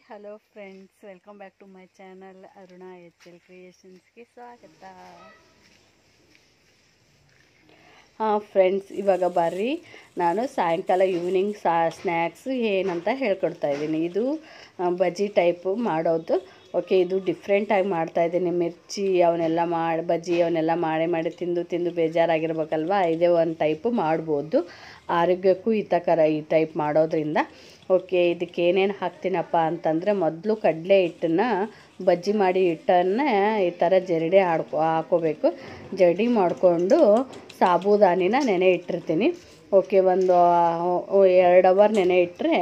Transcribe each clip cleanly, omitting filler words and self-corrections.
Hello friends, welcome back to my channel Aruna ಕ್ರಿಯೇಷನ್ಸ್ಗೆ ಸ್ವಾಗತ. Friends, ಇವಾಗ ಬರ್ರಿ ನಾನು ಸಾಯಂಕಾಲ ಈವ್ನಿಂಗ್ ಸ್ನ್ಯಾಕ್ಸ್ ಏನಂತ ಹೇಳ್ಕೊಡ್ತಾ ಇದ್ದೀನಿ. ಇದು ಬಜ್ಜಿ ಟೈಪು ಮಾಡೋದು. ಓಕೆ, ಇದು ಡಿಫ್ರೆಂಟಾಗಿ ಮಾಡ್ತಾಯಿದ್ದೀನಿ. ಮಿರ್ಚಿ ಅವನ್ನೆಲ್ಲ ಬಜ್ಜಿ ಅವನ್ನೆಲ್ಲ ಮಾಡಿ ತಿಂದು ಬೇಜಾರಾಗಿರ್ಬೇಕಲ್ವ. ಇದೇ ಒಂದು ಟೈಪು ಮಾಡ್ಬೋದು. ಆರೋಗ್ಯಕ್ಕೂ ಈ ಟೈಪ್ ಮಾಡೋದ್ರಿಂದ. ಓಕೆ, ಇದಕ್ಕೆ ಏನೇನು ಹಾಕ್ತೀನಪ್ಪ ಅಂತಂದರೆ, ಮೊದಲು ಕಡಲೆ ಹಿಟ್ಟನ್ನು ಬಜ್ಜಿ ಮಾಡಿ ಹಿಟ್ಟನ್ನು ಈ ಥರ ಜರಡಿ ಹಾಕೋಬೇಕು. ಜರಡಿ ಮಾಡಿಕೊಂಡು ಸಾಬೂದಾನಿನ ನೆನೆ ಇಟ್ಟಿರ್ತೀನಿ. ಓಕೆ, ಒಂದು 2 ಅವರ್ ನೆನೆ ಇಟ್ಟರೆ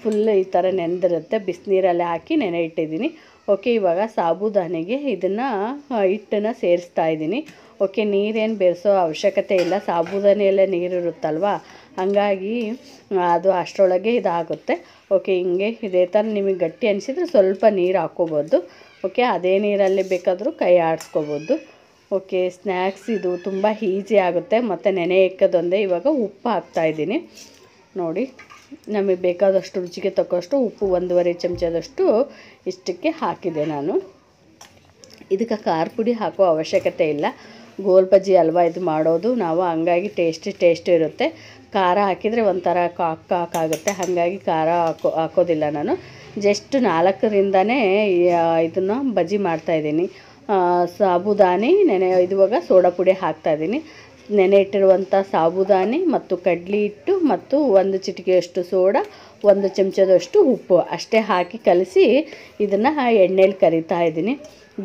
ಫುಲ್ ಈ ಥರ ನೆಂದಿರುತ್ತೆ. ಬಿಸಿನೀರಲ್ಲಿ ಹಾಕಿ ನೆನೆ ಇಟ್ಟಿದ್ದೀನಿ. ಓಕೆ, ಇವಾಗ ಸಾಬೂದಾನಿಗೆ ಹಿಟ್ಟನ್ನು ಸೇರಿಸ್ತಾ ಇದ್ದೀನಿ. ಓಕೆ, ನೀರೇನು ಬೆರೆಸೋ ಅವಶ್ಯಕತೆ ಇಲ್ಲ. ಸಾಬೂದಾನಿಯಲ್ಲೇ ನೀರಿರುತ್ತಲ್ವ, ಹಾಗಾಗಿ ಅದು ಅಷ್ಟರೊಳಗೆ ಇದಾಗುತ್ತೆ. ಓಕೆ, ಹಿಂಗೆ ಇದೇ ಥರ ನಿಮಗೆ ಗಟ್ಟಿ ಅನಿಸಿದರೆ ಸ್ವಲ್ಪ ನೀರು ಹಾಕ್ಕೋಬೋದು. ಓಕೆ, ಅದೇ ನೀರಲ್ಲಿ ಬೇಕಾದರೂ ಕೈ ಆಡಿಸ್ಕೋಬೋದು. ಓಕೆ, ಸ್ನ್ಯಾಕ್ಸ್ ಇದು ತುಂಬ ಈಸಿ ಆಗುತ್ತೆ. ಮತ್ತು ನೆನೆ ಇಕ್ಕೋದೊಂದೇ. ಇವಾಗ ಉಪ್ಪು ಹಾಕ್ತಾಯಿದ್ದೀನಿ. ನೋಡಿ, ನಮಗೆ ಬೇಕಾದಷ್ಟು ರುಚಿಗೆ ತಕ್ಕಷ್ಟು ಉಪ್ಪು 1.5 ಚಮಚದಷ್ಟು ಇಷ್ಟಕ್ಕೆ ಹಾಕಿದೆ ನಾನು. ಇದಕ್ಕೆ ಖಾರ ಪುಡಿ ಹಾಕೋ ಅವಶ್ಯಕತೆ ಇಲ್ಲ. ಗೋಲ್ ಬಜ್ಜಿ ಅಲ್ವಾ ಇದು ಮಾಡೋದು ನಾವು, ಹಂಗಾಗಿ ಟೇಸ್ಟಿ ಇರುತ್ತೆ. ಖಾರ ಹಾಕಿದರೆ ಒಂಥರ ಕಾಕಾಗುತ್ತೆ, ಹಾಗಾಗಿ ಖಾರ ಹಾಕೋದಿಲ್ಲ ನಾನು. ಜಸ್ಟ್ 4ರಿಂದನೇ ಇದನ್ನು ಬಜ್ಜಿ ಮಾಡ್ತಾಯಿದ್ದೀನಿ. ಸಾಬೂದಾನಿ ಇವಾಗ ಸೋಡಾ ಪುಡಿ ಹಾಕ್ತಾಯಿದ್ದೀನಿ. ನೆನೆ ಇಟ್ಟಿರುವಂಥ ಸಾಬೂದಾನಿ ಮತ್ತು ಕಡ್ಲಿ ಹಿಟ್ಟು ಮತ್ತು 1 ಚಿಟಿಕೆಯಷ್ಟು ಸೋಡಾ, 1 ಚಮಚದಷ್ಟು ಉಪ್ಪು ಅಷ್ಟೇ ಹಾಕಿ ಕಲಸಿ ಇದನ್ನು ಎಣ್ಣೆಲಿ ಕರಿತಾ ಇದ್ದೀನಿ.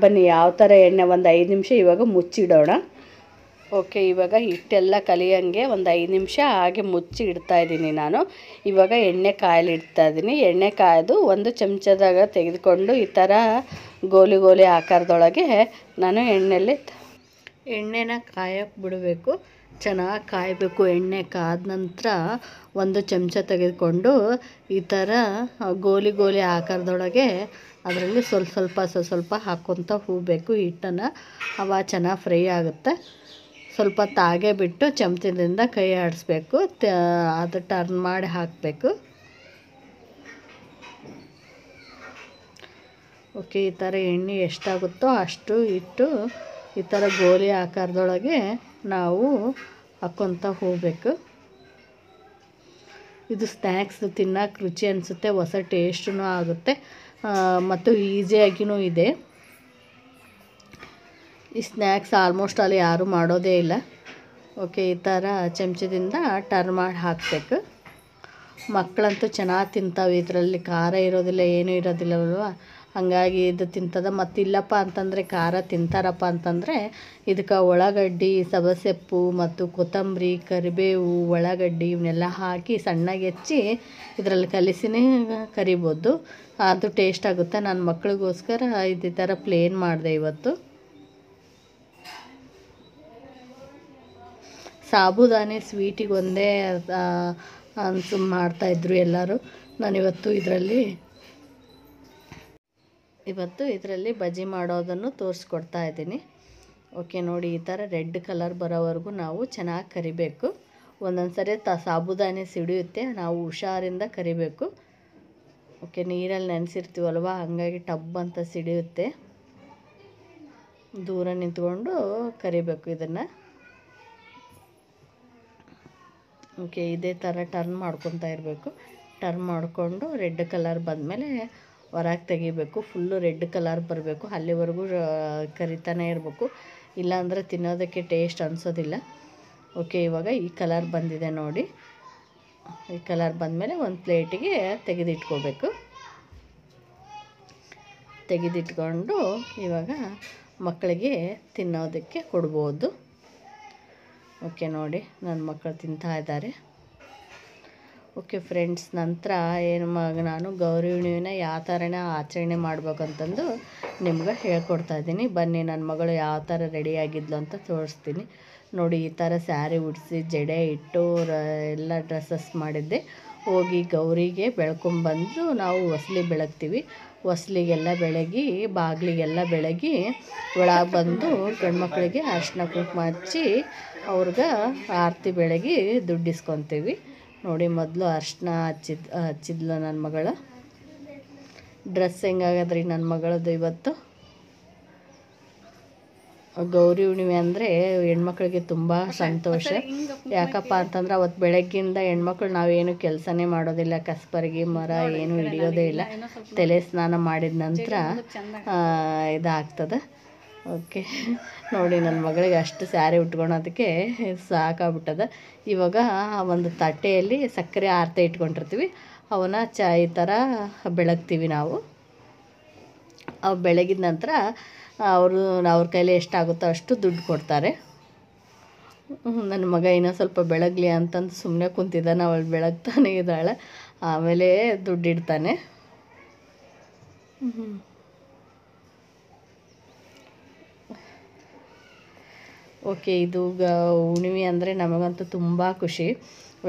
ಬನ್ನಿ ಯಾವ ಥರ ಎಣ್ಣೆ, ಒಂದು 5 ನಿಮಿಷ ಇವಾಗ ಮುಚ್ಚಿಡೋಣ. ಓಕೆ, ಇವಾಗ ಹಿಟ್ಟೆಲ್ಲ ಕಲಿಯೋಂಗೆ ಒಂದು 5 ನಿಮಿಷ ಹಾಗೆ ಮುಚ್ಚಿ ಇಡ್ತಾಯಿದ್ದೀನಿ ನಾನು. ಇವಾಗ ಎಣ್ಣೆ ಕಾಯಲಿಡ್ತಾ ಇದ್ದೀನಿ. ಎಣ್ಣೆ ಕಾಯ್ದು 1 ಚಮಚದಾಗ ತೆಗೆದುಕೊಂಡು ಈ ಥರ ಗೋಲಿ ಆಕಾರದೊಳಗೆ ನಾನು ಎಣ್ಣೆನ ಕಾಯಕ್ಕೆ ಬಿಡಬೇಕು. ಚೆನ್ನಾಗಿ ಕಾಯಬೇಕು. ಎಣ್ಣೆ ಕಾದ ನಂತರ 1 ಚಮಚ ತೆಗೆದುಕೊಂಡು ಈ ಥರ ಗೋಲಿ ಆಕಾರದೊಳಗೆ ಅದರಲ್ಲಿ ಸ್ವಲ್ಪ ಹಾಕ್ಕೊತ ಹೋಗಬೇಕು ಹಿಟ್ಟನ್ನು. ಅವ ಚೆನ್ನಾಗಿ ಫ್ರೈ ಆಗುತ್ತೆ. ಸ್ವಲ್ಪ ತಾಗೆ ಬಿಟ್ಟು ಚಮಚದಿಂದ ಕೈ ಆಡಿಸ್ಬೇಕು. ಅದು ಟರ್ನ್ ಮಾಡಿ ಹಾಕಬೇಕು. ಓಕೆ, ಈ ಥರ ಎಣ್ಣೆ ಎಷ್ಟಾಗುತ್ತೋ ಅಷ್ಟು ಇಟ್ಟು ಈ ಥರ ಗೋಲಿ ಆಕಾರದೊಳಗೆ ನಾವು ಹಾಕ್ಕೊತ ಹೋಗಬೇಕು. ಇದು ಸ್ನ್ಯಾಕ್ಸ್ ತಿನ್ನೋಕೆ ರುಚಿ ಅನಿಸುತ್ತೆ, ಹೊಸ ಟೇಸ್ಟೂ ಆಗುತ್ತೆ ಮತ್ತು ಈಸಿಯಾಗಿಯೂ ಇದೆ. ಈ ಸ್ನ್ಯಾಕ್ಸ್ ಆಲ್ಮೋಸ್ಟ್ ಅಲ್ಲಿ ಯಾರೂ ಮಾಡೋದೇ ಇಲ್ಲ. ಓಕೆ, ಈ ಥರ ಚಮಚದಿಂದ ಟರ್ನ್ ಮಾಡಿ ಹಾಕಬೇಕು. ಮಕ್ಕಳಂತೂ ಚೆನ್ನಾಗಿ ತಿಂತಾವೆ. ಇದರಲ್ಲಿ ಖಾರ ಇರೋದಿಲ್ಲ, ಏನೂ ಇರೋದಿಲ್ಲವಲ್ವ, ಹಾಗಾಗಿ ಇದು ತಿಂತದ. ಮತ್ತು ಇಲ್ಲಪ್ಪ ಅಂತಂದರೆ ಖಾರ ತಿಂತಾರಪ್ಪ ಅಂತಂದರೆ ಇದಕ್ಕೆ ಉಳ್ಳಾಗಡ್ಡಿ, ಸಬ್ಬಸೆಪ್ಪು ಮತ್ತು ಕೊತ್ತಂಬರಿ, ಕರಿಬೇವು, ಉಳ್ಳಾಗಡ್ಡಿ ಇವನ್ನೆಲ್ಲ ಹಾಕಿ ಸಣ್ಣಗೆ ಹೆಚ್ಚಿ ಇದರಲ್ಲಿ ಕಲಿಸಿನೇ ಕರಿಬೋದು. ಅದು ಟೇಸ್ಟ್ ಆಗುತ್ತೆ. ನನ್ನ ಮಕ್ಕಳಿಗೋಸ್ಕರ ಇದೇ ಥರ ಪ್ಲೇನ್ ಮಾಡಿದೆ ಇವತ್ತು. ಸಾಬೂದಾನಿ ಸ್ವೀಟಿಗೆ ಒಂದೇ ಮಾಡ್ತಾಯಿದ್ರು ಎಲ್ಲರೂ. ನಾನಿವತ್ತು ಇದರಲ್ಲಿ ಬಜ್ಜಿ ಮಾಡೋದನ್ನು ತೋರಿಸ್ಕೊಡ್ತಾ ಇದ್ದೀನಿ. ಓಕೆ, ನೋಡಿ, ಈ ಥರ ರೆಡ್ ಕಲರ್ ಬರೋವರೆಗೂ ನಾವು ಚೆನ್ನಾಗಿ ಕರಿಬೇಕು. ಒಂದೊಂದು ಸರಿ ಸಾಬೂದಾನಿ ಸಿಡಿಯುತ್ತೆ, ನಾವು ಹುಷಾರಿಂದ ಕರಿಬೇಕು. ಓಕೆ, ನೀರಲ್ಲಿ ನೆನೆಸಿರ್ತೀವಲ್ವ, ಹಾಗಾಗಿ ಟಬ್ ಅಂತ ಸಿಡಿಯುತ್ತೆ. ದೂರ ನಿಂತ್ಕೊಂಡು ಕರಿಬೇಕು ಇದನ್ನು. ಓಕೆ, ಇದೇ ಥರ ಟರ್ನ್ ಮಾಡ್ಕೊತಾ ಇರಬೇಕು. ಟರ್ನ್ ಮಾಡಿಕೊಂಡು ರೆಡ್ ಕಲರ್ ಬಂದಮೇಲೆ ಹೊರಗೆ ತೆಗಿಬೇಕು. ಫುಲ್ಲು ರೆಡ್ ಕಲರ್ ಬರಬೇಕು, ಅಲ್ಲಿವರೆಗೂ ಕರಿತಾನೆ ಇರಬೇಕು. ಇಲ್ಲಾಂದರೆ ತಿನ್ನೋದಕ್ಕೆ ಟೇಸ್ಟ್ ಅನಿಸೋದಿಲ್ಲ. ಓಕೆ, ಇವಾಗ ಈ ಕಲರ್ ಬಂದಿದೆ ನೋಡಿ. ಈ ಕಲರ್ ಬಂದಮೇಲೆ ಒಂದು ಪ್ಲೇಟಿಗೆ ತೆಗೆದಿಟ್ಕೊಂಡು ಇವಾಗ ಮಕ್ಕಳಿಗೆ ತಿನ್ನೋದಕ್ಕೆ ಕೊಡ್ಬೋದು. ಓಕೆ, ನೋಡಿ, ನನ್ನ ಮಕ್ಕಳು ತಿಂತಾ ಇದ್ದಾರೆ. ಓಕೆ ಫ್ರೆಂಡ್ಸ್, ನಂತರ ನಾನು ಗೌರಿ ಹುಣ್ಣಿಮೆನ ಯಾವ ಥರನೇ ಆಚರಣೆ ಮಾಡ್ಬೇಕಂತಂದು ನಿಮ್ಗೆ ಹೇಳ್ಕೊಡ್ತಾಯಿದ್ದೀನಿ. ಬನ್ನಿ, ನನ್ನ ಮಗಳು ಯಾವ ಥರ ರೆಡಿಯಾಗಿದ್ಲು ಅಂತ ತೋರಿಸ್ತೀನಿ. ನೋಡಿ, ಈ ಥರ ಸ್ಯಾರಿ ಉಡಿಸಿ ಜಡೆ ಇಟ್ಟು ಎಲ್ಲ ಡ್ರೆಸ್ಸಸ್ ಮಾಡಿದ್ದೆ. ಹೋಗಿ ಗೌರಿಗೆ ಬೆಳ್ಕೊಂಬಂದು ನಾವು ಹೊಸ್ಲಿ ಬೆಳಗ್ತೀವಿ. ಹೊಸ್ಲಿಗೆಲ್ಲ ಬೆಳಗಿ, ಬಾಗಿಲಿಗೆಲ್ಲ ಬೆಳಗಿ, ಒಳಗೆ ಬಂದು ಗಂಡ್ಮಕ್ಳಿಗೆ ಅರಿಶಿನ ಕುಂಕುಮ ಹಚ್ಚಿ ಅವ್ರಿಗೆ ಆರತಿ ಬೆಳಗಿ ದುಡ್ಡಿಸ್ಕೊತೀವಿ. ನೋಡಿ, ಮೊದಲು ಅರಿಶಿನ ಹಚ್ಚಿದ್ಲು ನನ್ನ ಮಗಳು. ಡ್ರೆಸ್ ಹೆಂಗಾಗದ್ರಿ ನನ್ನ ಮಗಳದ್ದು ಇವತ್ತು. ಗೌರಿ ಹುಣ್ಣಿಮೆ ಅಂದರೆ ಹೆಣ್ಮಕ್ಳಿಗೆ ತುಂಬ ಸಂತೋಷ. ಯಾಕಪ್ಪ ಅಂತಂದ್ರೆ ಅವತ್ತು ಬೆಳಗ್ಗಿಂದ ಹೆಣ್ಮಕ್ಳು ನಾವೇನು ಕೆಲಸನೇ ಮಾಡೋದಿಲ್ಲ, ಕಸ್ಬರ್ಗಿ ಮರ ಏನು ಹಿಡಿಯೋದೇ ಇಲ್ಲ. ತಲೆ ಸ್ನಾನ ಮಾಡಿದ ನಂತರ ಇದಾಗ್ತದೆ. ಓಕೆ ನೋಡಿ, ನನ್ನ ಮಗಳಿಗೆ ಅಷ್ಟು ಸ್ಯಾರಿ ಉಟ್ಕೊಳೋದಕ್ಕೆ ಸಾಕಾಗ್ಬಿಟ್ಟದ. ಇವಾಗ ಒಂದು ತಟ್ಟೆಯಲ್ಲಿ ಸಕ್ಕರೆ ಆರತಿ ಇಟ್ಕೊಂಡಿರ್ತೀವಿ, ಅವನ್ನ ಈ ಥರ ಬೆಳಗ್ತೀವಿ ನಾವು. ಅವು ಬೆಳಗಿದ ನಂತರ ಅವ್ರ ಕೈಲಿ ಎಷ್ಟಾಗುತ್ತೋ ಅಷ್ಟು ದುಡ್ಡು ಕೊಡ್ತಾರೆ. ನನ್ನ ಮಗ ಇನ್ನೂ ಸ್ವಲ್ಪ ಬೆಳಗಲಿ ಅಂತಂದು ಸುಮ್ಮನೆ ಕುಂತಿದ್ದಾನೆ. ಅವಳು ಬೆಳಗ್ತಾನೆ ಇದ್ದಾಳೆ, ಆಮೇಲೆ ದುಡ್ಡು ಇಡ್ತಾನೆ. ಓಕೆ, ಇದು ಹುಣ್ಣಿಮೆ ಅಂದರೆ ನಮಗಂತೂ ತುಂಬ ಖುಷಿ.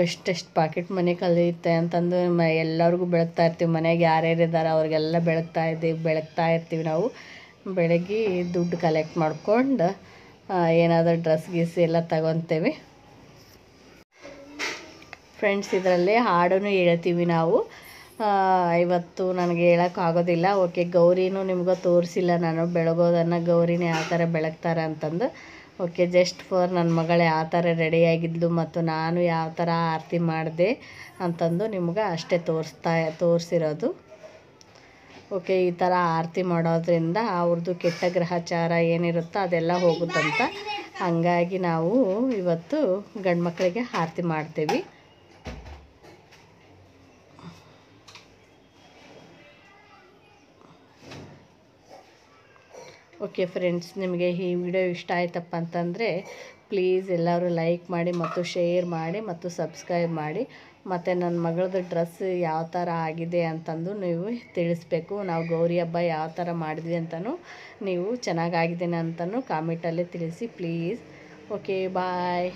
ಎಷ್ಟೆಷ್ಟು ಪಾಕೆಟ್ ಮನಿ ಕಲಿಯುತ್ತೆ ಅಂತಂದು ಎಲ್ಲರಿಗೂ ಬೆಳಗ್ತಾ ಇರ್ತೀವಿ. ಮನೆಗೆ ಯಾರ್ಯಾರಿದ್ದಾರೆ ಅವ್ರಿಗೆಲ್ಲ ಬೆಳಗ್ತಾ ಇರ್ತೀವಿ ನಾವು. ಬೆಳಗ್ಗೆ ದುಡ್ಡು ಕಲೆಕ್ಟ್ ಮಾಡ್ಕೊಂಡು ಏನಾದರೂ ಡ್ರೆಸ್ ಗೀಸ್ ಎಲ್ಲ ತಗೊತೇವೆ. ಫ್ರೆಂಡ್ಸ್, ಇದರಲ್ಲಿ ಹಾಡೂ ಹೇಳ್ತೀವಿ ನಾವು. ಇವತ್ತು ನನಗೆ ಹೇಳೋಕ್ಕಾಗೋದಿಲ್ಲ. ಓಕೆ, ಗೌರಿನೂ ನಿಮ್ಗೆ ತೋರಿಸಿಲ್ಲ ನಾನು ಬೆಳಗೋದನ್ನು, ಗೌರಿನೇ ಯಾವ ಥರ ಬೆಳಗ್ತಾರೆ ಅಂತಂದು. ಓಕೆ, ಜಸ್ಟ್ ಫಾರ್ ನನ್ನ ಮಗಳು ಯಾವ ಥರ ರೆಡಿಯಾಗಿದ್ಲು ಮತ್ತು ನಾನು ಯಾವ ಥರ ಆರತಿ ಮಾಡಿದೆ ಅಂತಂದು ನಿಮ್ಗೆ ಅಷ್ಟೇ ತೋರಿಸಿರೋದು. ಓಕೆ, ಈ ಥರ ಆರತಿ ಮಾಡೋದ್ರಿಂದ ಅವ್ರದ್ದು ಕೆಟ್ಟ ಗ್ರಹಚಾರ ಏನಿರುತ್ತೋ ಅದೆಲ್ಲ ಹೋಗುತ್ತಂತ. ಹಾಗಾಗಿ ನಾವು ಇವತ್ತು ಗಂಡು ಮಕ್ಕಳಿಗೆ ಆರತಿ ಮಾಡ್ತೀವಿ. ಓಕೆ ಫ್ರೆಂಡ್ಸ್, ನಿಮಗೆ ಈ ವಿಡಿಯೋ ಇಷ್ಟ ಆಯ್ತಪ್ಪ ಅಂತಂದರೆ ಪ್ಲೀಸ್ ಎಲ್ಲರೂ ಲೈಕ್ ಮಾಡಿ ಮತ್ತು ಶೇರ್ ಮಾಡಿ ಮತ್ತು ಸಬ್ಸ್ಕ್ರೈಬ್ ಮಾಡಿ. ಮತ್ತು ನನ್ನ ಮಗಳದ್ದು ಡ್ರೆಸ್ ಯಾವ ಥರ ಆಗಿದೆ ಅಂತಂದು ನೀವು ತಿಳಿಸ್ಬೇಕು. ನಾವು ಗೌರಿ ಹಬ್ಬ ಯಾವ ಥರ ಮಾಡಿದ್ವಿ ಅಂತಲೂ ನೀವು ಚೆನ್ನಾಗಾಗಿದೆ ಅಂತಲೂ ಕಾಮೆಂಟಲ್ಲಿ ತಿಳಿಸಿ ಪ್ಲೀಸ್. Okay, bye.